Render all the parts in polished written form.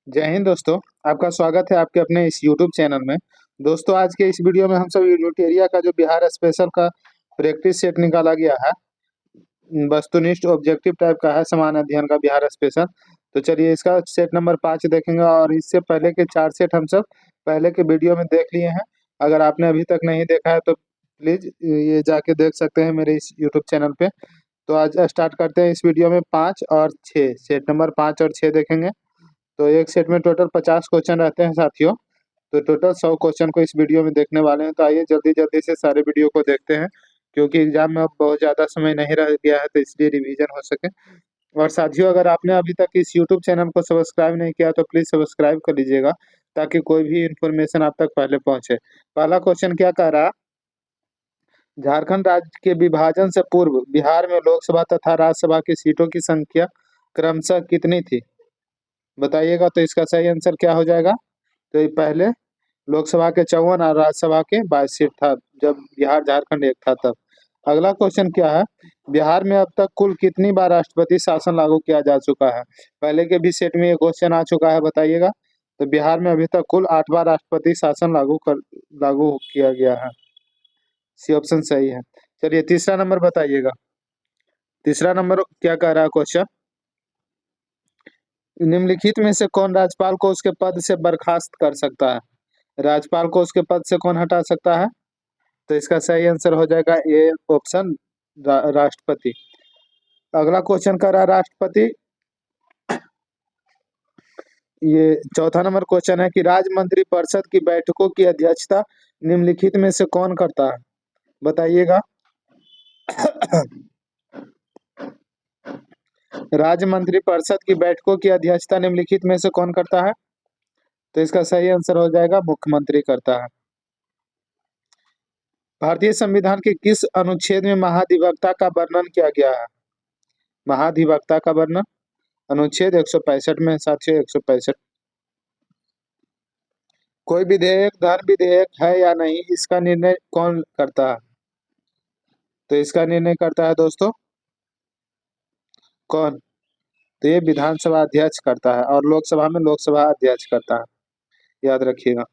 जय हिंद दोस्तों। आपका स्वागत है आपके अपने इस YouTube चैनल में। दोस्तों, आज के इस वीडियो में हम सब यूनिट एरिया का जो बिहार स्पेशल का प्रैक्टिस सेट निकाला गया है, वस्तुनिष्ठ ऑब्जेक्टिव टाइप का है, समान अध्ययन का बिहार स्पेशल। तो चलिए इसका सेट नंबर 5 देखेंगे और इससे पहले के 4 सेट हम सब पहले के वीडियो में देख लिए हैं। अगर आपने अभी तक नहीं देखा है तो प्लीज ये जाके देख सकते हैं मेरे इस यूट्यूब चैनल पे। तो आज स्टार्ट करते हैं इस वीडियो में 5 और 6, सेट नंबर 5 और 6 देखेंगे। तो एक सेट में टोटल 50 क्वेश्चन रहते हैं साथियों। तो टोटल 100 क्वेश्चन को इस वीडियो में देखने वाले हैं। तो आइए जल्दी जल्दी से सारे वीडियो को देखते हैं, क्योंकि एग्जाम में अब बहुत ज़्यादा समय नहीं रह गया है, तो इसलिए रिवीजन हो सके। और साथियों, अगर आपने अभी तक इस यूट्यूब चैनल को सब्सक्राइब नहीं किया तो प्लीज़ सब्सक्राइब कर लीजिएगा, ताकि कोई भी इंफॉर्मेशन आप तक पहले पहुंचे। पहला क्वेश्चन क्या कह रहा? झारखंड राज्य के विभाजन से पूर्व बिहार में लोकसभा तथा राज्यसभा की सीटों की संख्या क्रमशः कितनी थी? बताइएगा। तो इसका सही आंसर क्या हो जाएगा? तो ये पहले लोकसभा के 54 और राज्यसभा के 22 सीट था, जब बिहार झारखंड एक था तब। अगला क्वेश्चन क्या है? बिहार में अब तक कुल कितनी बार राष्ट्रपति शासन लागू किया जा चुका है? पहले के भी सेट में ये क्वेश्चन आ चुका है, बताइएगा। तो बिहार में अभी तक कुल 8 बार राष्ट्रपति शासन लागू किया गया है। सी ऑप्शन सही है। चलिए तीसरा नंबर बताइएगा। तीसरा नंबर क्या कह रहा है क्वेश्चन? निम्नलिखित में से कौन राज्यपाल को उसके पद से बर्खास्त कर सकता है? राज्यपाल को उसके पद से कौन हटा सकता है? तो इसका सही आंसर हो जाएगा ए ऑप्शन, राष्ट्रपति। अगला क्वेश्चन कर रहा है राष्ट्रपति। ये चौथा नंबर क्वेश्चन है कि राज्य मंत्री परिषद की बैठकों की अध्यक्षता निम्नलिखित में से कौन करता है? बताइएगा। राज्य मंत्री परिषद की बैठकों की अध्यक्षता निम्नलिखित में से कौन करता है? तो इसका सही आंसर हो जाएगा मुख्यमंत्री करता है। भारतीय संविधान के किस अनुच्छेद में महाधिवक्ता का वर्णन किया गया है? महाधिवक्ता का वर्णन अनुच्छेद 165 में, साथियों 165। कोई विधेयक धर्म विधेयक है या नहीं, इसका निर्णय कौन करता है? तो इसका निर्णय करता है दोस्तों कौन? तो ये विधानसभा अध्यक्ष करता है, और लोकसभा में लोकसभा अध्यक्ष करता है, याद रखिएगा।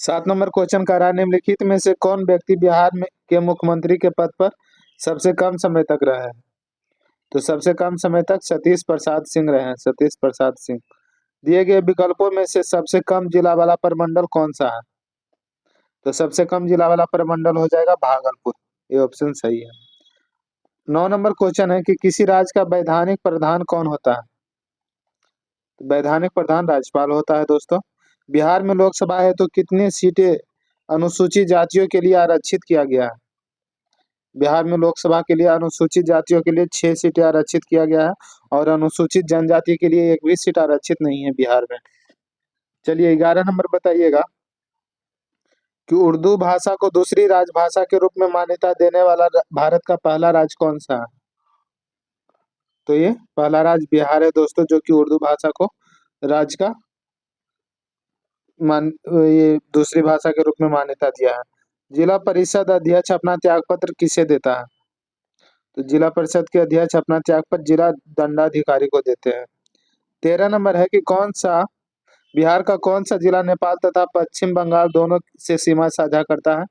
7 नंबर क्वेश्चन का रहा, निम्नलिखित में से कौन व्यक्ति बिहार में के मुख्यमंत्री के पद पर सबसे कम समय तक रहे हैं? तो सबसे कम समय तक सतीश प्रसाद सिंह रहे हैं, सतीश प्रसाद सिंह। दिए गए विकल्पों में से सबसे कम जिला वाला प्रमंडल कौन सा है? तो सबसे कम जिला वाला प्रमंडल हो जाएगा भागलपुर। ये ऑप्शन सही है। 9 नंबर क्वेश्चन है कि किसी राज्य का वैधानिक प्रधान कौन होता है? तो वैधानिक प्रधान राज्यपाल होता है दोस्तों। बिहार में लोकसभा है तो कितनी सीटें अनुसूचित जातियों के लिए आरक्षित किया गया है? बिहार में लोकसभा के लिए अनुसूचित जातियों के लिए 6 सीटें आरक्षित किया गया है, और अनुसूचित जनजाति के लिए एक भी सीट आरक्षित नहीं है बिहार में। चलिए 11 नंबर बताइएगा कि उर्दू भाषा को दूसरी राजभाषा के रूप में मान्यता देने वाला भारत का पहला राज्य कौन सा है? तो ये पहला राज्य बिहार है दोस्तों, जो कि उर्दू भाषा को राज्य का मान ये दूसरी भाषा के रूप में मान्यता दिया है। जिला परिषद अध्यक्ष अपना त्यागपत्र किसे देता है? तो जिला परिषद के अध्यक्ष अपना त्यागपत्र जिला दंडाधिकारी को देते हैं। 13 नंबर है कि कौन सा बिहार का कौन सा जिला नेपाल तथा पश्चिम बंगाल दोनों से सीमा साझा करता है?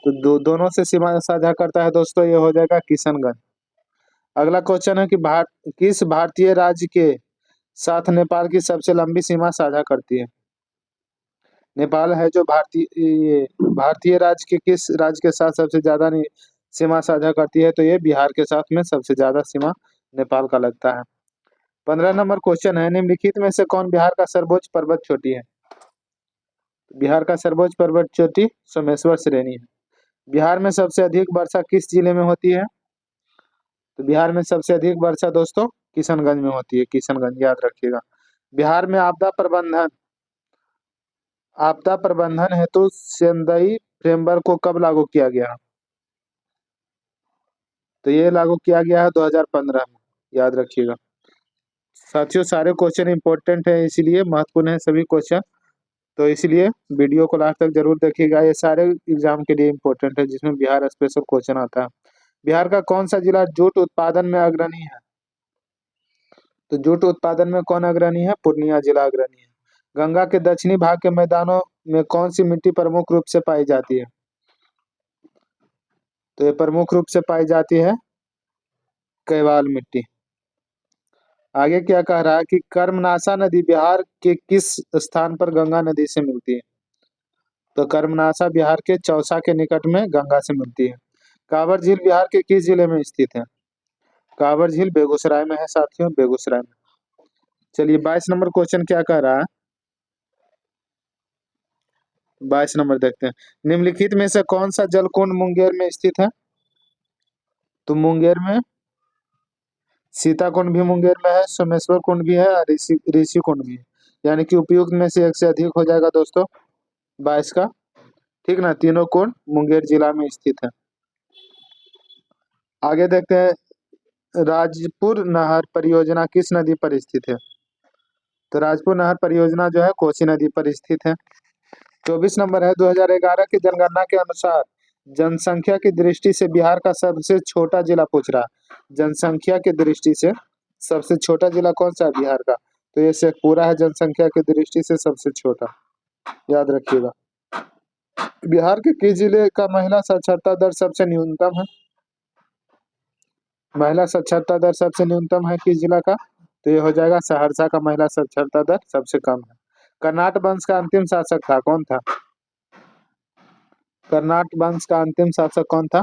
तो दोनों से सीमा साझा करता है दोस्तों, ये हो जाएगा किशनगंज। अगला क्वेश्चन है कि किस भारतीय राज्य के साथ नेपाल की सबसे लंबी सीमा साझा करती है? नेपाल है जो भारतीय राज्य के किस राज्य के साथ सबसे ज्यादा सीमा साझा करती है? तो ये बिहार के साथ में सबसे ज्यादा सीमा नेपाल का लगता है। 15 नंबर क्वेश्चन है, निम्नलिखित में से कौन बिहार का सर्वोच्च पर्वत चोटी है? बिहार का सर्वोच्च पर्वत चोटी सोमेश्वर श्रेणी है। बिहार में सबसे अधिक वर्षा किस जिले में होती है? तो बिहार में सबसे अधिक वर्षा दोस्तों किशनगंज में होती है, किशनगंज, याद रखिएगा। बिहार में आपदा प्रबंधन हेतु सेंदई फ्रेमवर्क को कब लागू किया गया? तो ये लागू किया गया है 2015 में, याद रखिएगा। साथियों सारे क्वेश्चन इंपॉर्टेंट है, इसीलिए महत्वपूर्ण है सभी क्वेश्चन, तो इसलिए वीडियो को लास्ट तक जरूर देखिएगा। ये सारे एग्जाम के लिए इंपॉर्टेंट है, जिसमें बिहार स्पेशल क्वेश्चन आता है। बिहार का कौन सा जिला जूट उत्पादन में अग्रणी है? तो जूट उत्पादन में कौन अग्रणी है? पूर्णिया जिला अग्रणी है। गंगा के दक्षिणी भाग के मैदानों में कौन सी मिट्टी प्रमुख रूप से पाई जाती है? तो ये प्रमुख रूप से पाई जाती है कैवाल मिट्टी। आगे क्या कह रहा है कि कर्मनाशा नदी बिहार के किस स्थान पर गंगा नदी से मिलती है? तो कर्मनाशा बिहार के चौसा के निकट में गंगा से मिलती है। कांवर झील बिहार के किस जिले में स्थित है? कांवर झील बेगूसराय में है साथियों, बेगूसराय में। चलिए 22 नंबर क्वेश्चन क्या कह रहा है? 22 नंबर देखते हैं। निम्नलिखित में से कौन सा जलकुंड मुंगेर में स्थित है? तो मुंगेर में सीता कुंड भी मुंगेर में है, सोमेश्वर कुंड भी है और ऋषि कुंड भी है। यानी कि उपयुक्त में से एक से अधिक हो जाएगा दोस्तों 22 का। ठीक ना, तीनों कुंड मुंगेर जिला में स्थित है। आगे देखते हैं, राजपुर नहर परियोजना किस नदी पर स्थित है? तो राजपुर नहर परियोजना जो है कोसी नदी पर स्थित है। 24 नंबर है, 2011 की जनगणना के अनुसार जनसंख्या की दृष्टि से बिहार का सबसे छोटा जिला पूछ रहा है। जनसंख्या की दृष्टि से सबसे छोटा जिला कौन सा है बिहार का? तो ये शेखपुरा है, जनसंख्या की दृष्टि से सबसे छोटा, याद रखिएगा। बिहार के किस जिले का महिला साक्षरता दर सबसे न्यूनतम है? महिला साक्षरता दर सबसे न्यूनतम है किस जिला का? तो ये हो जाएगा सहरसा का महिला साक्षरता दर सबसे कम है। कर्नाट वंश का अंतिम शासक था कौन था? कर्नाट वंश का अंतिम शासक कौन था?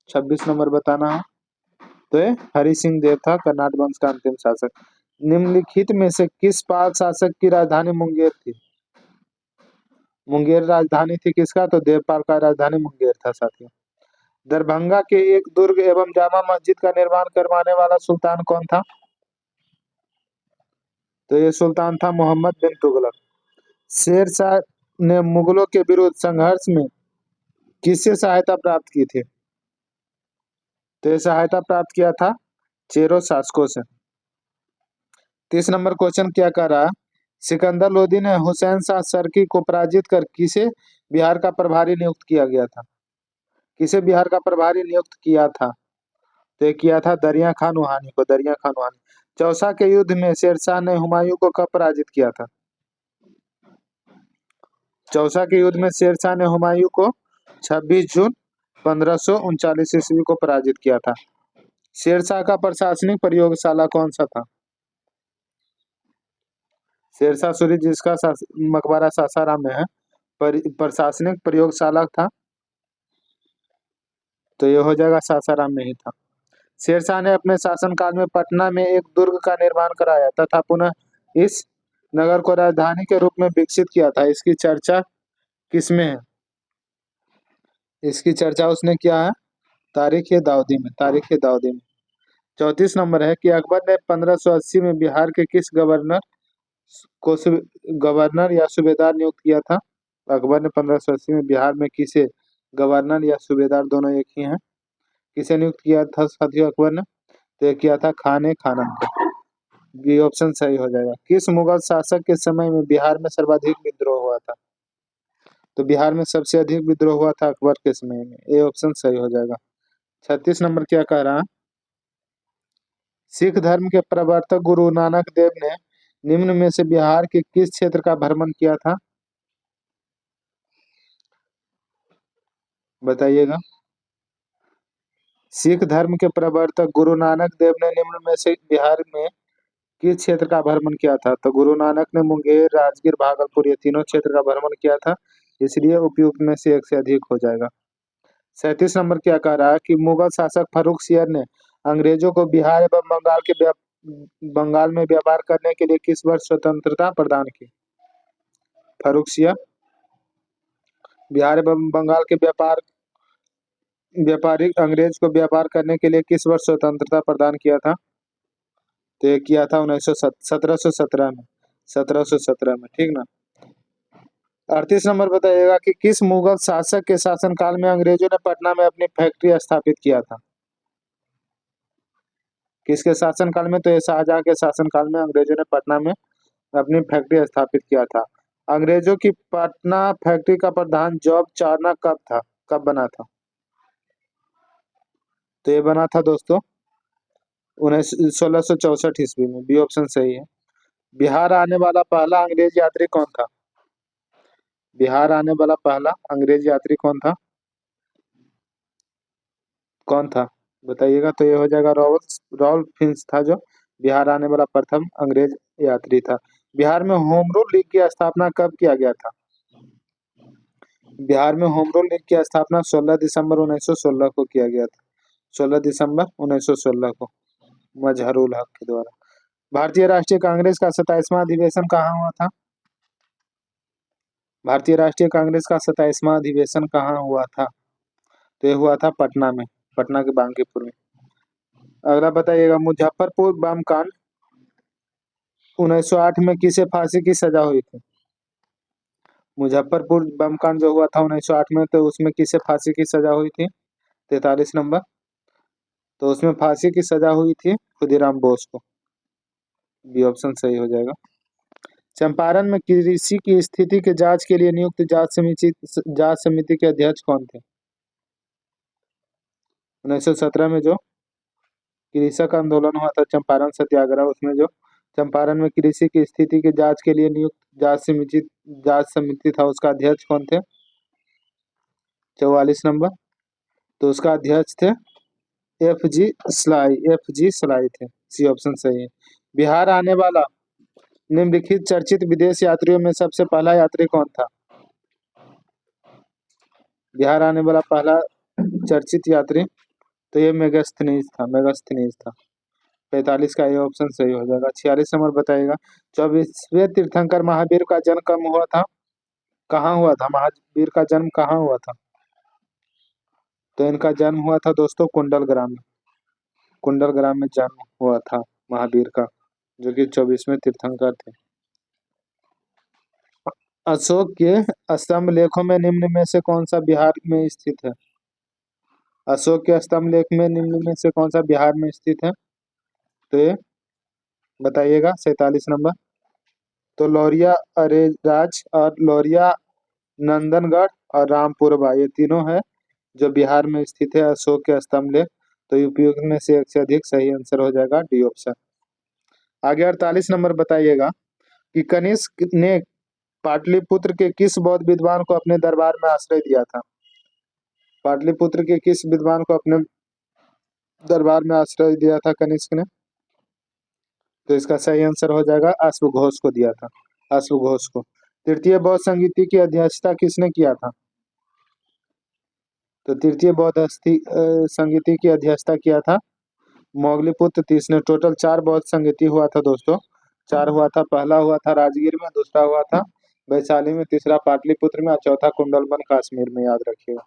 26 नंबर बताना है। तो ये हरि सिंह देव था कर्नाट वंश का अंतिम शासक। निम्नलिखित में से किस पाल शासक की राजधानी मुंगेर थी? मुंगेर राजधानी थी किसका? तो देवपाल का राजधानी मुंगेर था साथियों। दरभंगा के एक दुर्ग एवं जामा मस्जिद का निर्माण करवाने वाला सुल्तान कौन था? तो ये सुल्तान था मोहम्मद बिन तुगलक। शेरशाह ने मुगलों के विरुद्ध संघर्ष में किससे सहायता प्राप्त की थी? तो ये सहायता प्राप्त किया था चेरो शासकों से। 30 नंबर क्वेश्चन क्या कर रहा है? सिकंदर लोदी ने हुसैन शाह सरकी को पराजित कर किसे बिहार का प्रभारी नियुक्त किया गया था? किसे बिहार का प्रभारी नियुक्त किया था? तो ये किया था दरिया खान वहानी को, दरिया खान वहानी। चौसा के युद्ध में शेरशाह ने हुमायूं को कब पराजित किया था? चौसा के युद्ध में शेरशाह ने हुमायूं को 26 जून 1539 ईस्वी को पराजित किया था। शेरशाह का प्रशासनिक प्रयोगशाला कौन सा था? शेरशाह सूरी जिसका मकबरा सासाराम में है, प्रशासनिक प्रयोगशाला था तो ये हो जाएगा सासाराम में ही था। शेरशाह ने अपने शासनकाल में पटना में एक दुर्ग का निर्माण कराया तथा पुनः इस नगर को राजधानी के रूप में विकसित किया था। इसकी चर्चा किसमें है? इसकी चर्चा उसने किया है तारीख ए दाऊदी में, तारीख ए दाऊदी में। 34 नंबर है कि अकबर ने 1580 में बिहार के किस गवर्नर को गवर्नर या सूबेदार नियुक्त किया था? अकबर ने 1580 में बिहार में किसे गवर्नर या सूबेदार दोनों एक ही हैं, किसे नियुक्त किया था साथियों अकबर ने? तो ये किया था खाने खानम को। ये ऑप्शन सही हो जाएगा। किस मुगल शासक के समय में बिहार में सर्वाधिक विद्रोह हुआ था? तो बिहार में सबसे अधिक विद्रोह हुआ था अकबर के समय में, ये ऑप्शन सही हो जाएगा। 36 नंबर क्या कह रहा है? सिख धर्म के प्रवर्तक गुरु नानक देव ने निम्न में से बिहार के किस क्षेत्र का भ्रमण किया था? बताइएगा। सिख धर्म के प्रवर्तक गुरु नानक देव ने निम्न में से बिहार में किस क्षेत्र का भ्रमण किया था? तो गुरु नानक ने मुंगेर, राजगीर, भागलपुर ये तीनों क्षेत्र का भ्रमण किया था, इसलिए उपयुक्त में से एक से अधिक हो जाएगा। 37 नंबर क्या कह रहा है कि मुगल शासक फर्रुखसियर ने अंग्रेजों को बिहार एवं बंगाल में व्यापार करने के लिए किस वर्ष स्वतंत्रता प्रदान की? फर्रुखसियर बिहार एवं बंगाल के व्यापारिक अंग्रेज को व्यापार करने के लिए किस वर्ष स्वतंत्रता प्रदान किया था? तो ये किया था 1717 में, 1717 में। ठीक ना। 38 नंबर बताइएगा कि किस मुगल शासक के शासनकाल में अंग्रेजों ने पटना में अपनी फैक्ट्री स्थापित किया था? किसके शासनकाल में? तो ये शाहजहां के शासनकाल में अंग्रेजों ने पटना में अपनी फैक्ट्री स्थापित किया था। अंग्रेजों की पटना फैक्ट्री का प्रधान जॉब चार्नक कब था, कब बना था? तो ये बना था दोस्तों 1664 में, बी ऑप्शन सही है। बिहार आने वाला पहला अंग्रेज यात्री कौन था? बिहार आने वाला पहला अंग्रेज यात्री कौन था? कौन था बताइएगा। तो ये हो जाएगा रॉल्फ फिंच था, जो बिहार आने वाला प्रथम अंग्रेज यात्री था। बिहार में होम रूल लीग की स्थापना कब किया गया था? बिहार में होम रूल लीग की स्थापना 16 दिसंबर 1916 को किया गया था। 16 दिसंबर 1916 को मजहरूल हक के द्वारा। भारतीय राष्ट्रीय कांग्रेस का 27वां अधिवेशन कहाँ हुआ था? भारतीय राष्ट्रीय कांग्रेस का 27वां अधिवेशन कहाँ हुआ था? तो ये हुआ था पटना में, पटना के बांकीपुर में। अगला बताइएगा, मुजफ्फरपुर बम कांड 1908 में किसे फांसी की सजा हुई थी? मुजफ्फरपुर बम कांड जो हुआ था 1908 में, तो उसमें किसे फांसी की सजा हुई थी? 43 नंबर। तो उसमें फांसी की सजा हुई थी खुदीराम बोस को। बी ऑप्शन सही हो जाएगा। चंपारण में कृषि की स्थिति के जांच के लिए नियुक्त जांच समिति के अध्यक्ष कौन थे? 1917 में जो कृषक आंदोलन हुआ था, चंपारण सत्याग्रह, उसमें जो चंपारण में कृषि की स्थिति की जांच के लिए नियुक्त जांच समिति था, उसका अध्यक्ष कौन थे? 44 नंबर। तो उसका अध्यक्ष थे एफ जी सलाई थे। सी ऑप्शन सही है। बिहार आने वाला निम्नलिखित चर्चित विदेश यात्रियों में सबसे पहला यात्री कौन था? बिहार आने वाला पहला चर्चित यात्री, तो ये मेगास्थनीज था। 45 का ये ऑप्शन सही हो जाएगा। 46 नंबर बताइएगा, 24वें तीर्थंकर महावीर का जन्म कब हुआ था? कहाँ हुआ था? महावीर का जन्म कहाँ हुआ था? तो इनका जन्म हुआ था दोस्तों कुंडल ग्राम में। कुंडल ग्राम में जन्म हुआ था महावीर का, जो कि 24वें तीर्थंकर थे। अशोक के स्तंभ लेखों में निम्न में से कौन सा बिहार में स्थित है? अशोक के स्तंभ लेख में निम्न में से कौन सा बिहार में स्थित है? तो ये बताइएगा। 47 नंबर। तो लौरिया अरेराज और लौरिया नंदनगढ़ और रामपुरबा, ये तीनों है जो बिहार में स्थित है अशोक के स्तंभ लेख। तो उपयुक्त में से एक से अधिक सही आंसर हो जाएगा डी ऑप्शन। आगे 48 नंबर बताइएगा कि कनिष्क ने पाटलिपुत्र के किस बौद्ध विद्वान को अपने दरबार में आश्रय दिया था? पाटलिपुत्र के किस विद्वान को अपने दरबार में आश्रय दिया था कनिष्क ने? तो इसका सही आंसर हो जाएगा अश्वघोष को दिया था, अश्वघोष को। तृतीय बौद्ध संगीति की अध्यक्षता किसने किया था? तो तृतीय बौद्ध संगीति की अध्यक्षता किया था मोगलीपुत्र तीसरे। टोटल 4 बौद्ध संगीति हुआ था दोस्तों, 4 हुआ था। पहला हुआ था राजगीर में, दूसरा हुआ था वैशाली में, तीसरा पाटलिपुत्र में और चौथा कुंडलबन कश्मीर में, याद रखिएगा।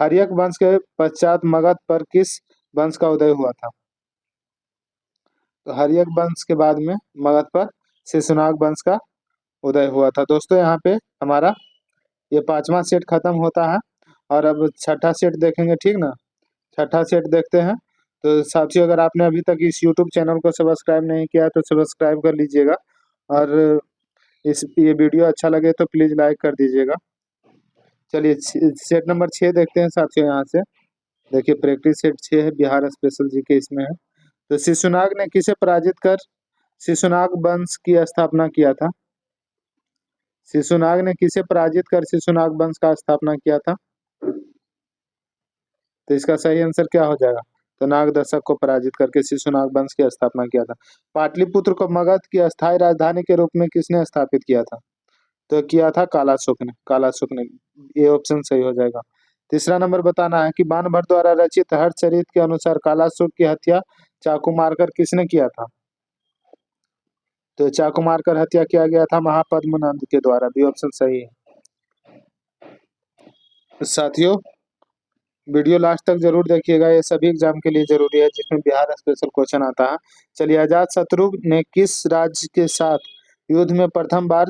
हर्यक वंश के पश्चात मगध पर किस वंश का उदय हुआ था? तो हर्यक वंश के बाद में मगध पर शिशुनाग वंश का उदय हुआ था। दोस्तों यहाँ पे हमारा ये 5वां सेट खत्म होता है और अब छठा सेट देखेंगे, ठीक ना। छठा सेट देखते हैं। तो साथियों, अगर आपने अभी तक इस YouTube चैनल को सब्सक्राइब नहीं किया तो सब्सक्राइब कर लीजिएगा, और इस ये वीडियो अच्छा लगे तो प्लीज़ लाइक कर दीजिएगा। चलिए सेट नंबर 6 देखते हैं साथियों। यहाँ से देखिए, प्रैक्टिस सेट 6 है, बिहार स्पेशल जी के इसमें है। तो शिशुनाग ने किसे पराजित कर शिशुनाग वंश की स्थापना किया था? शिशुनाग ने किसे पराजित कर शिशुनाग वंश का स्थापना किया था? तो इसका सही आंसर क्या हो जाएगा? तो नागदशक को पराजित करके शिशुनाग वंश की स्थापना किया था। पाटलिपुत्र को मगध की अस्थायी राजधानी के रूप में किसने स्थापित किया था? तो किया था कालाशुक ने। ये ऑप्शन सही हो जाएगा। तीसरा नंबर बताना है कि बाणभट्ट द्वारा रचित हरचरित के अनुसार कालाशुक की हत्या चाकू मारकर किसने किया था? तो चाकू मारकर हत्या किया गया था महापद्म नंद के द्वारा। बी ऑप्शन सही है। साथियों, वीडियो लास्ट तक जरूर देखिएगा, ये सभी एग्जाम के लिए जरूरी है जिसमें बिहार स्पेशल क्वेश्चन आता है। चलिए, अजात शत्रु ने किस राज्य के साथ युद्ध में प्रथम बार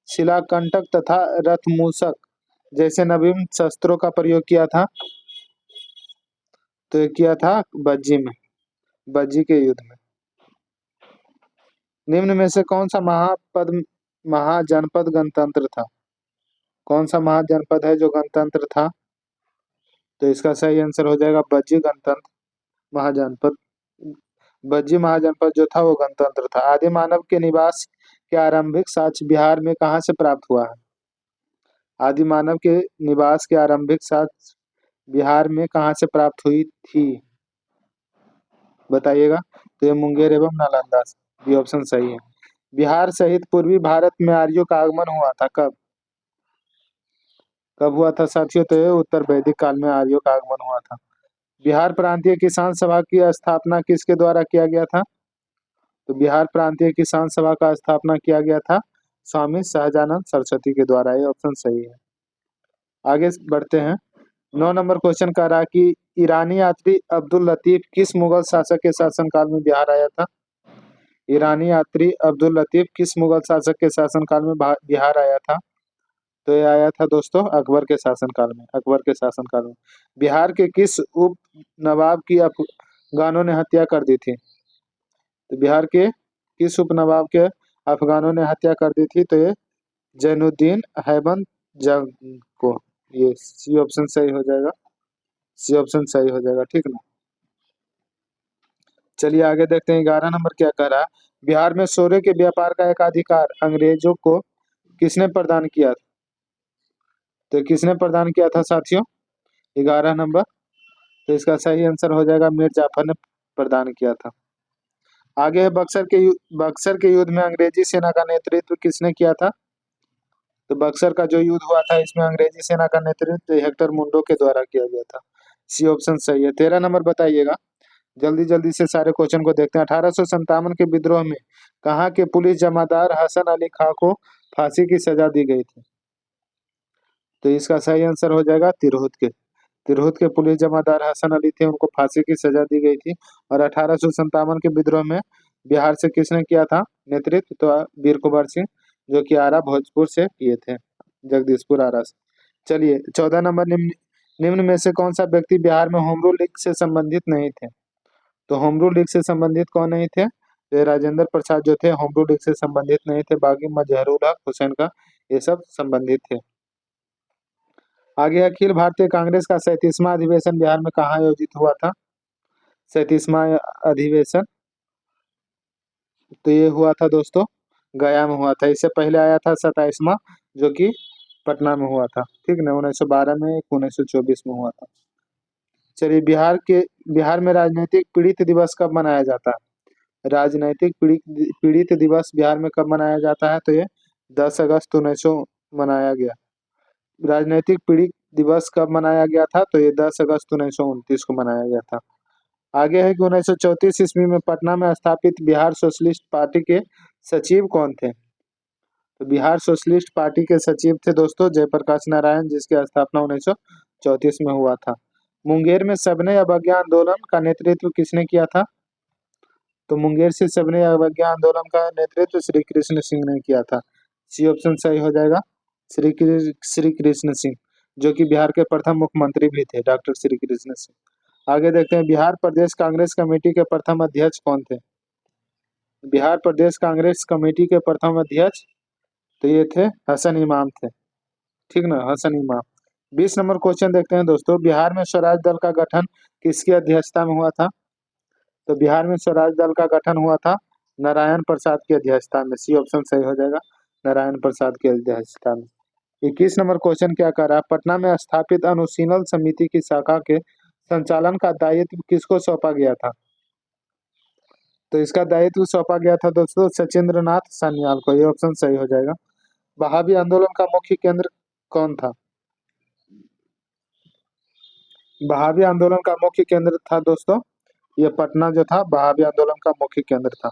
शिलाकंटक तथा रथमूसक जैसे नवीन शस्त्रों का प्रयोग किया था? तो ये किया था बज्जी के युद्ध में। निम्न में से कौन सा महाजनपद गणतंत्र था? कौन सा महाजनपद है जो गणतंत्र था? तो इसका सही आंसर हो जाएगा बज्जी गणतंत्र महाजनपद। बज्जी महाजनपद जो था वो गणतंत्र था। आदि मानव के निवास के आरंभिक साक्ष्य बिहार में कहाँ से प्राप्त हुआ है? आदि मानव के निवास के आरंभिक साक्ष्य बिहार में कहाँ से प्राप्त हुई थी, बताइएगा। तो ये मुंगेर एवं नालंदा से। ये ऑप्शन सही है। बिहार सहित पूर्वी भारत में आर्यों का आगमन हुआ था कब? कब हुआ था साथियों? तो ये उत्तर वैदिक काल में आर्यों का आगमन हुआ था। बिहार प्रांतीय किसान सभा की स्थापना किसके द्वारा किया गया था? तो बिहार प्रांतीय किसान सभा का स्थापना किया गया था स्वामी सहजानंद सरस्वती के द्वारा। ये ऑप्शन सही है। आगे बढ़ते हैं। 9 नंबर क्वेश्चन कह रहा है कि ईरानी यात्री अब्दुल लतीफ किस मुगल शासक के शासनकाल में बिहार आया था? ईरानी यात्री अब्दुल लतीफ किस मुगल शासक के शासनकाल में बिहार आया था? तो ये आया था दोस्तों अकबर के शासनकाल में। अकबर के शासनकाल में बिहार के किस उप नवाब की अफगानों ने हत्या कर दी थी? तो बिहार के किस उप नवाब के अफगानों ने हत्या कर दी थी? तो ये जैनुद्दीन हैबन जंग को। ये सी ऑप्शन सही हो जाएगा। सी ऑप्शन सही हो जाएगा, ठीक ना। चलिए आगे देखते हैं। 11 नंबर क्या कह रहा है? बिहार में सोरे के व्यापार का एकाधिकार अंग्रेजों को किसने प्रदान किया? तो किसने प्रदान किया था साथियों? 11 नंबर। तो इसका सही आंसर हो जाएगा मीर जाफर ने प्रदान किया था। आगे है बक्सर के युद्ध में अंग्रेजी सेना का नेतृत्व किसने किया था? तो बक्सर का जो युद्ध हुआ था इसमें अंग्रेजी सेना का नेतृत्व हेक्टर मुंडो के द्वारा किया गया था। सी ऑप्शन सही है। 13 नंबर बताइएगा। जल्दी जल्दी से सारे क्वेश्चन को देखते हैं। 1857 के विद्रोह में कहाँ के पुलिस जमादार हसन अली खां को फांसी की सजा दी गई थी? तो इसका सही आंसर हो जाएगा तिरहुत के। तिरहुत के पुलिस जमादार हसन अली थे, उनको फांसी की सजा दी गई थी। और 1857 के विद्रोह में बिहार से किसने किया था नेतृत्व? तो वीर कुंवर सिंह, जो कि आरा भोजपुर से किए थे, जगदीशपुर आरा से। चलिए 14 नंबर। निम्न निम्न में से कौन सा व्यक्ति बिहार में होम रूल लीग से संबंधित नहीं थे? तो होम रूल लीग से संबंधित कौन नहीं थे? तो राजेंद्र प्रसाद जो थे होम रूल लीग से संबंधित नहीं थे। बागी मजहरुल हक, हुसैन का, ये सब संबंधित थे। आगे अखिल भारतीय कांग्रेस का 37वां अधिवेशन बिहार में कहाँ आयोजित हुआ था? 37वां अधिवेशन तो ये हुआ था दोस्तों गया में हुआ था। इससे पहले आया था 27वां, जो कि पटना में हुआ था, ठीक ना। 1912 में, 1924 में हुआ था। चलिए बिहार में राजनीतिक पीड़ित दिवस कब मनाया जाता है? राजनीतिक पीड़ित दिवस बिहार में कब मनाया जाता है? तो ये 10 अगस्त 1900 मनाया गया। राजनीतिक पीड़ित दिवस कब मनाया गया था? तो ये 10 अगस्त 1929 को मनाया गया था। आगे है कि 1934 ईस्वी में पटना में स्थापित बिहार सोशलिस्ट पार्टी के सचिव कौन थे? तो बिहार सोशलिस्ट पार्टी के सचिव थे दोस्तों जयप्रकाश नारायण, जिसकी स्थापना 1934 में हुआ था। मुंगेर में सबने अवज्ञा आंदोलन का नेतृत्व किसने किया था? तो मुंगेर से सबने अवज्ञा आंदोलन का नेतृत्व श्री कृष्ण सिंह ने किया था। सी ऑप्शन सही हो जाएगा। श्री कृष्ण सिंह, जो कि बिहार के प्रथम मुख्यमंत्री भी थे, डॉक्टर श्री कृष्ण सिंह। आगे देखते हैं। बिहार प्रदेश कांग्रेस कमेटी के प्रथम अध्यक्ष कौन थे? बिहार प्रदेश कांग्रेस कमेटी के प्रथम अध्यक्ष तो ये थे हसन इमाम थे, ठीक ना, हसन इमाम। 20 नंबर क्वेश्चन देखते हैं दोस्तों। बिहार में स्वराज दल का गठन किसकी अध्यक्षता में हुआ था? तो बिहार में स्वराज दल का गठन हुआ था नारायण प्रसाद की अध्यक्षता में। सी ऑप्शन सही हो जाएगा, नारायण प्रसाद की अध्यक्षता में। 21 नंबर क्वेश्चन क्या कर रहा है? पटना में स्थापित अनुशीलन समिति की शाखा के संचालन का दायित्व किसको सौंपा गया था? तो इसका दायित्व सौंपा गया था दोस्तों सचिंद्र नाथ सान्याल को। ये ऑप्शन सही हो जाएगा। वहाबी आंदोलन का मुख्य केंद्र कौन था? वहाबी आंदोलन का मुख्य केंद्र था दोस्तों ये पटना जो था वहाबी आंदोलन का मुख्य केंद्र था।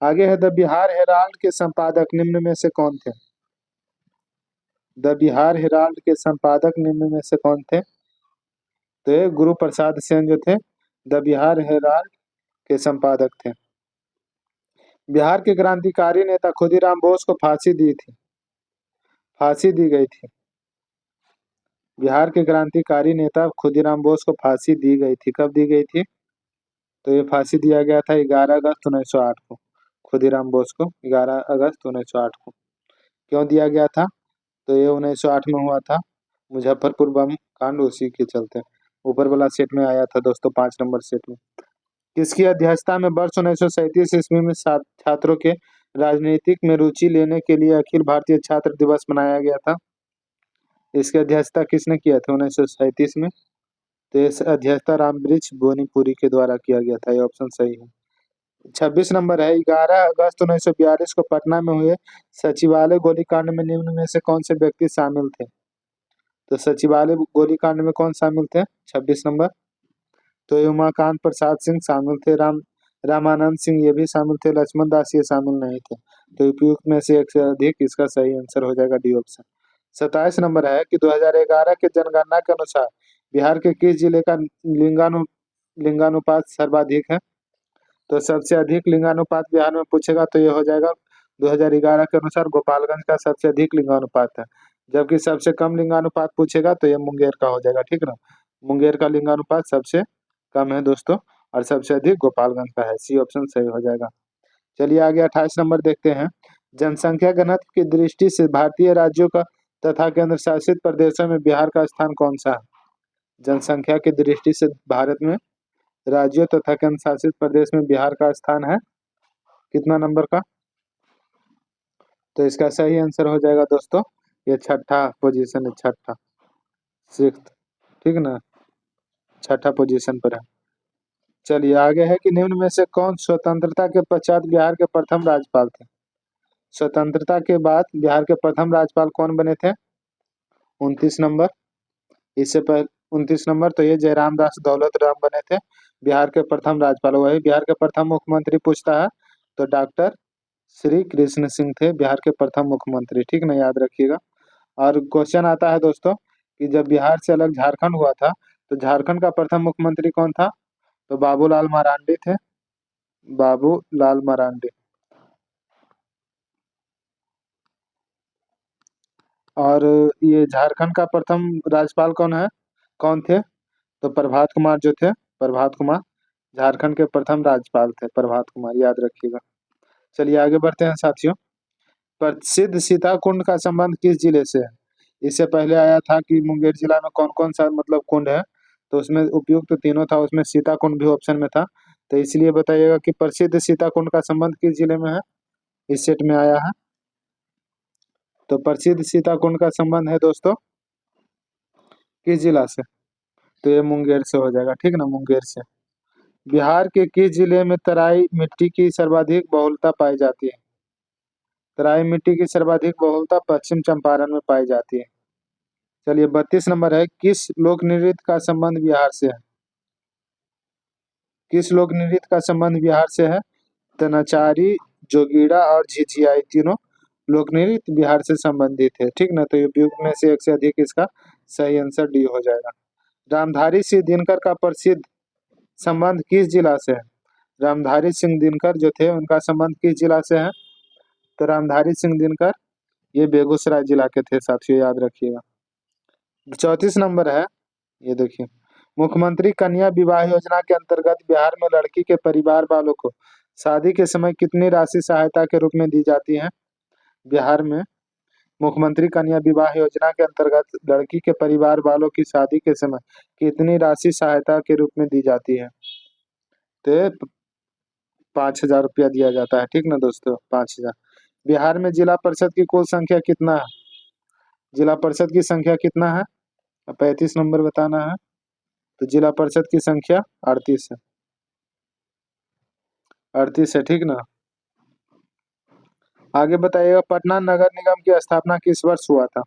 आगे है द बिहार हेराल्ड के संपादक निम्न में से कौन थे? द बिहार हेराल्ड के संपादक निम्न में से कौन थे? तो ये गुरु प्रसाद सेन जो थे द बिहार हेराल्ड के संपादक थे। बिहार के क्रांतिकारी नेता खुदीराम बोस को फांसी दी थी, फांसी दी गई थी। बिहार के क्रांतिकारी नेता खुदीराम बोस को फांसी दी गई थी। कब दी गई थी? तो ये फांसी दिया गया था 11 अगस्त 1908 को। खुदीराम बोस को 11 अगस्त 1908 को। क्यों दिया गया था? तो ये 1908 में हुआ था मुजफ्फरपुर बम कांड, उसी के चलते ऊपर वाला सेट में आया था दोस्तों, 5 नंबर सेट में। किसकी अध्यक्षता में वर्ष 1937 ईस्वी में छात्रों के राजनीतिक में रुचि लेने के लिए अखिल भारतीय छात्र दिवस मनाया गया था? इसकी अध्यक्षता किसने किया था 1937 में? तो इस अध्यक्षता रामवृक्ष बोनीपुरी के द्वारा किया गया था। ये ऑप्शन सही है। 26 नंबर है, 11 अगस्त 1942 को पटना में हुए सचिवालय गोलीकांड में निम्न में से कौन से व्यक्ति शामिल थे? तो सचिवालय गोलीकांड में कौन शामिल थे? 26 नंबर। तो ये उमाकांत प्रसाद सिंह शामिल थे, रामानंद सिंह ये भी शामिल थे, लक्ष्मण दास ये शामिल नहीं थे। तो उपयुक्त में से एक से अधिक, इसका सही आंसर हो जाएगा डी ऑप्शन। 27 नंबर है कि 2011 के जनगणना के अनुसार बिहार के किस जिले का लिंगानुपात सर्वाधिक है? तो सबसे अधिक लिंगानुपात बिहार में पूछेगा तो ये हो जाएगा 2011 के अनुसार गोपालगंज का सबसे अधिक लिंगानुपात है। जबकि सबसे कम लिंगानुपात पूछेगा तो ये मुंगेर का हो जाएगा, ठीक ना। मुंगेर का लिंगानुपात सबसे कम है दोस्तों, और सबसे अधिक गोपालगंज का है। सी ऑप्शन सही हो जाएगा। चलिए आगे 28 नंबर देखते हैं। जनसंख्या घनत्व की दृष्टि से भारतीय राज्यों का तथा केंद्र शासित प्रदेशों में बिहार का स्थान कौन सा है? जनसंख्या की दृष्टि से भारत में राज्यों तथा केंद्र शासित प्रदेश में बिहार का स्थान है कितना नंबर का? तो इसका सही आंसर हो जाएगा दोस्तों, ये छठा पोजीशन है, छठा, सिक्स्थ, ठीक ना, छठा पोजीशन पर है। चलिए आगे है कि निम्न में से कौन स्वतंत्रता के पश्चात बिहार के प्रथम राज्यपाल थे? स्वतंत्रता के बाद बिहार के प्रथम राज्यपाल कौन बने थे? 29 नंबर। इससे पहले 29 नंबर तो ये जयराम दास दौलत राम बने थे बिहार के प्रथम राज्यपाल। वही बिहार के प्रथम मुख्यमंत्री पूछता है तो डॉक्टर श्री कृष्ण सिंह थे बिहार के प्रथम मुख्यमंत्री, ठीक ना, याद रखिएगा। और क्वेश्चन आता है दोस्तों कि जब बिहार से अलग झारखंड हुआ था तो झारखंड का प्रथम मुख्यमंत्री कौन था? तो बाबूलाल मरांडी थे, बाबूलाल मरांडी। और ये झारखंड का प्रथम राज्यपाल कौन थे? तो प्रभात कुमार जो थे, प्रभात कुमार झारखंड के प्रथम राज्यपाल थे, प्रभात कुमार, याद रखिएगा। चलिए आगे बढ़ते हैं साथियों। प्रसिद्ध सीताकुंड का संबंध किस जिले से है? इससे पहले आया था कि मुंगेर जिला में कौन कौन सा मतलब कुंड है, तो उसमें उपयुक्त तो तीनों था, उसमें सीताकुंड भी ऑप्शन में था। तो इसलिए बताइएगा कि प्रसिद्ध सीताकुंड का संबंध किस जिले में है, इस सेट में आया है। तो प्रसिद्ध सीताकुंड का संबंध है दोस्तों किस जिला से? तो ये मुंगेर से हो जाएगा, ठीक ना, मुंगेर से। बिहार के किस जिले में तराई मिट्टी की सर्वाधिक बहुलता पाई जाती है? तराई मिट्टी की सर्वाधिक बहुलता पश्चिम चंपारण में पाई जाती है। चलिए 32 नंबर है, किस लोक नृत्य का संबंध बिहार से है? किस लोक नृत्य का संबंध बिहार से है? तो नचारी, जोगीड़ा और झिझिया तीनों लोक नृत्य बिहार से संबंधित है, ठीक ना। तो उपयुक्त में से एक से अधिक, इसका सही आंसर डी हो जाएगा। रामधारी सिंह दिनकर का प्रसिद्ध संबंध किस जिला से है? रामधारी सिंह दिनकर जो थे उनका संबंध किस जिला से है? तो रामधारी सिंह दिनकर ये बेगूसराय जिला के थे साथियों, याद रखिएगा। 34 नंबर है, ये देखिए, मुख्यमंत्री कन्या विवाह योजना के अंतर्गत बिहार में लड़की के परिवार वालों को शादी के समय कितनी राशि सहायता के रूप में दी जाती है? बिहार में मुख्यमंत्री कन्या विवाह योजना के अंतर्गत लड़की के परिवार वालों की शादी के समय कितनी राशि सहायता के रूप में दी जाती है? तो 5,000 रुपया दिया जाता है, ठीक ना दोस्तों, 5,000। बिहार में जिला परिषद की कुल संख्या कितना है? जिला परिषद की संख्या कितना है? 35 नंबर बताना है। तो जिला परिषद की संख्या 38 है, 38 है, ठीक ना। आगे बताइएगा, पटना नगर निगम की स्थापना किस वर्ष हुआ था?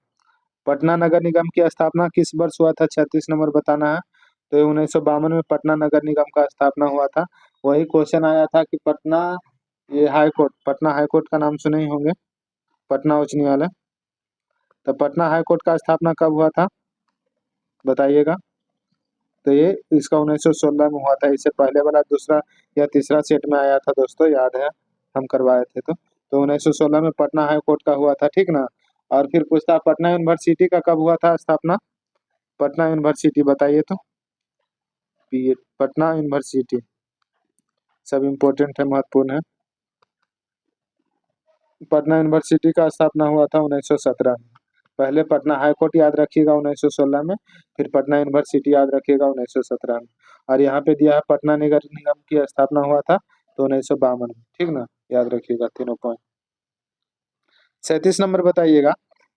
पटना नगर निगम की स्थापना किस वर्ष हुआ था? 36 नंबर बताना है। तो 1952 में पटना नगर निगम का स्थापना हुआ था। वही क्वेश्चन आया था कि पटना, ये high court, Patna high court का नाम सुने ही होंगे, पटना उच्च न्यायालय। तो पटना हाई कोर्ट का स्थापना कब हुआ था बताइएगा? तो ये इसका 1916 में हुआ था। इससे पहले वाला दूसरा या तीसरा सेट में आया था दोस्तों, याद है, हम करवाए थे। तो 1916 में पटना हाई कोर्ट का हुआ था, ठीक ना। और फिर पूछता पटना यूनिवर्सिटी का कब हुआ था स्थापना? पटना यूनिवर्सिटी बताइए तो। पटना यूनिवर्सिटी सब इम्पोर्टेंट है, महत्वपूर्ण है। पटना यूनिवर्सिटी का स्थापना हुआ था 1917 में। पहले पटना हाई कोर्ट याद रखिएगा 1916 में, फिर पटना यूनिवर्सिटी याद रखिएगा 1917 में, और यहाँ पे दिया है पटना नगर निगम की स्थापना हुआ था तो 1952 में। ठीक ना, याद रखिएगा तीनों पॉइंट। 37 नंबर बताइएगा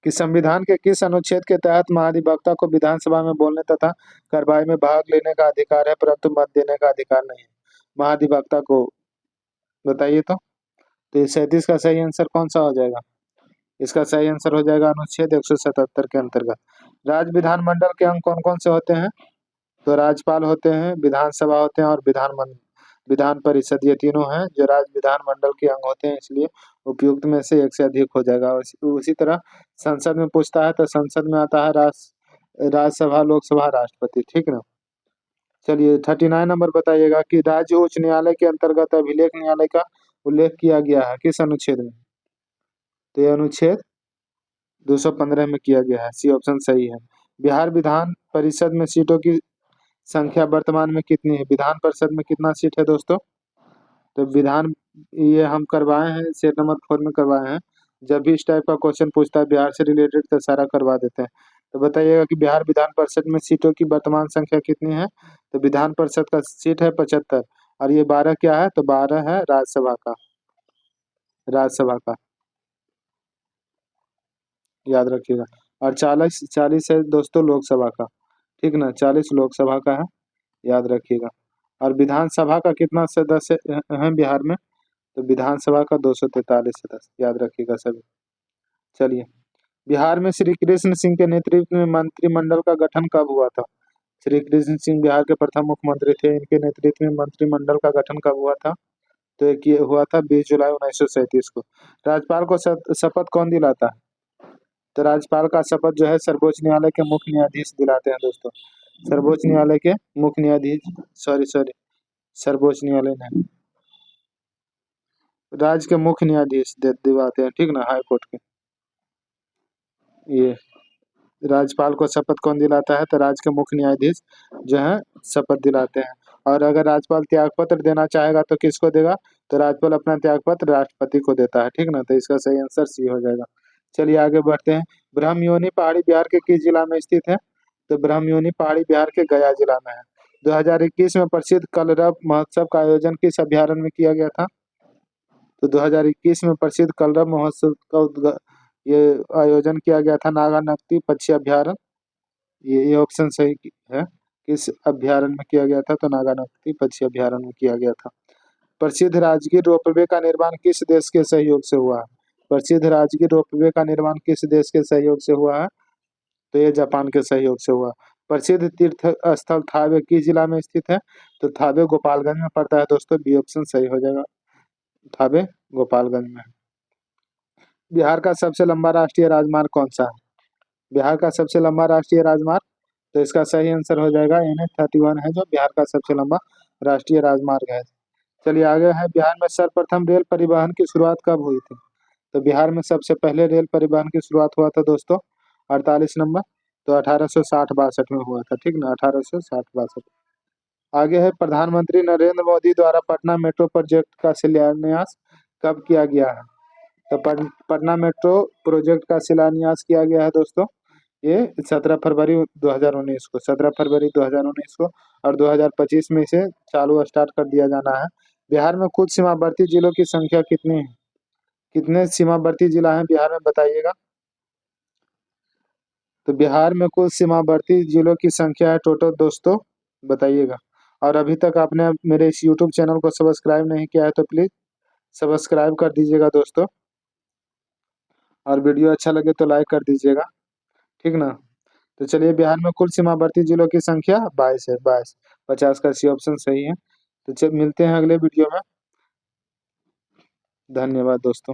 कि संविधान के किस अनुच्छेद के तहत महाधिवक्ता को विधानसभा में बोलने तथा कार्रवाई में भाग लेने का अधिकार है परंतु मत देने का अधिकार नहीं है? महाधिवक्ता को बताइए तो ये 37 का सही आंसर कौन सा हो जाएगा? इसका सही आंसर हो जाएगा अनुच्छेद 177 के अंतर्गत। राज्य विधानमंडल के अंग कौन कौन से होते हैं? तो राज्यपाल होते हैं, विधानसभा होते हैं और विधान परिषद, ये तीनों हैं जो राज्य विधानमंडल के अंग होते हैं, इसलिए उपयुक्त में से एक से अधिक हो जाएगा। और उसी तरह संसद में पूछता है तो संसद में आता है राज्यसभा, लोकसभा, राष्ट्रपति। ठीक ना, चलिए 39 नंबर बताइएगा कि राज्य उच्च न्यायालय के अंतर्गत अभिलेख न्यायालय का उल्लेख किया गया है किस अनुच्छेद में? तो ये अनुच्छेद 215 में किया गया है, सी ऑप्शन सही है। बिहार विधान परिषद में सीटों की संख्या वर्तमान में कितनी है? विधान परिषद में कितना सीट है दोस्तों? तो विधान, ये हम करवाए हैं, सेट नंबर 4 में करवाए हैं। जब भी इस टाइप का क्वेश्चन पूछता है बिहार से रिलेटेड तो सारा करवा देते हैं। तो बताइएगा कि बिहार विधान परिषद में सीटों की वर्तमान संख्या कितनी है? तो विधान परिषद का सीट है 75, और ये 12 क्या है? तो 12 है राज्यसभा का, राज्यसभा का याद रखिएगा। और 40 है दोस्तों लोकसभा का। ठीक ना, 40 लोकसभा का है, याद रखिएगा। और विधानसभा का कितना सदस्य है बिहार में? तो विधानसभा का 243 सदस्य, याद रखिएगा सभी। चलिए, बिहार में श्री कृष्ण सिंह के नेतृत्व में मंत्रिमंडल का गठन कब हुआ था? श्री कृष्ण सिंह बिहार के प्रथम मुख्यमंत्री थे, इनके नेतृत्व में मंत्रिमंडल का गठन कब हुआ था? तो ये हुआ था 20 जुलाई 1937 को। राज्यपाल को शपथ कौन दिलाता है? तो राज्यपाल का शपथ जो है सर्वोच्च न्यायालय के मुख्य न्यायाधीश दिलाते हैं दोस्तों। सर्वोच्च न्यायालय के मुख्य न्यायाधीश, सॉरी सर्वोच्च न्यायालय नहीं, राज्य के मुख्य न्यायाधीश दिलाते हैं। ठीक ना, हाई कोर्ट के। ये राज्यपाल को शपथ कौन दिलाता है? तो राज्य के मुख्य न्यायाधीश जो है शपथ दिलाते हैं। और अगर राज्यपाल त्याग पत्र देना चाहेगा तो किसको देगा? तो राज्यपाल अपना त्याग पत्र राष्ट्रपति को देता है। ठीक ना, तो इसका सही आंसर सी हो जाएगा। चलिए आगे बढ़ते हैं। ब्रह्मयोनी पहाड़ी बिहार के किस जिला में स्थित है? तो ब्रह्मयोनी पहाड़ी बिहार के गया जिला में है। 2021 में प्रसिद्ध कलरव महोत्सव का आयोजन किस अभ्यारण्य में किया गया था? तो 2021 में प्रसिद्ध कलरव महोत्सव का ये आयोजन किया गया था नागानक्ती पक्षी अभ्यारण्य। ये ऑप्शन सही है। किस अभ्यारण्य में किया गया था? तो नागानक्ती पक्षी अभ्यारण्य में किया गया था। प्रसिद्ध राजगीर रोपवे का निर्माण किस देश के सहयोग से हुआ है? प्रसिद्ध राजगीर रोपवे का निर्माण किस देश के सहयोग से हुआ है? तो ये जापान के सहयोग से हुआ। प्रसिद्ध तीर्थ स्थल थावे किस जिला में स्थित है? तो थावे गोपालगंज में पड़ता है दोस्तों, बी ऑप्शन सही हो जाएगा, थावे गोपालगंज में। बिहार का सबसे लंबा राष्ट्रीय राजमार्ग कौन सा है? बिहार का सबसे लंबा राष्ट्रीय राजमार्ग, तो इसका सही आंसर हो जाएगा NH-31 है जो बिहार का सबसे लंबा राष्ट्रीय राजमार्ग है। चलिए आगे है, बिहार में सर्वप्रथम रेल परिवहन की शुरुआत कब हुई थी? तो बिहार में सबसे पहले रेल परिवहन की शुरुआत हुआ था दोस्तों 48 नंबर, तो 1860-62 में हुआ था। ठीक ना, 1860-62। आगे है, प्रधानमंत्री नरेंद्र मोदी द्वारा पटना मेट्रो प्रोजेक्ट का शिलान्यास कब किया गया है? तो पटना मेट्रो प्रोजेक्ट का शिलान्यास किया गया है दोस्तों ये 17 फरवरी 2019 को, 17 फरवरी 2019 को, और 2025 में इसे चालू स्टार्ट कर दिया जाना है। बिहार में कुल सीमावर्ती जिलों की संख्या कितनी है? कितने सीमावर्ती जिला हैं बिहार में बताइएगा? तो बिहार में कुल सीमावर्ती जिलों की संख्या है टोटल दोस्तों, बताइएगा। और अभी तक आपने मेरे इस यूट्यूब चैनल को सब्सक्राइब नहीं किया है तो प्लीज़ सब्सक्राइब कर दीजिएगा दोस्तों, और वीडियो अच्छा लगे तो लाइक कर दीजिएगा। ठीक ना, तो चलिए बिहार में कुल सीमावर्ती जिलों की संख्या 22 है, 22, 50 का सी ऑप्शन सही है। तो मिलते हैं अगले वीडियो में। धन्यवाद दोस्तों।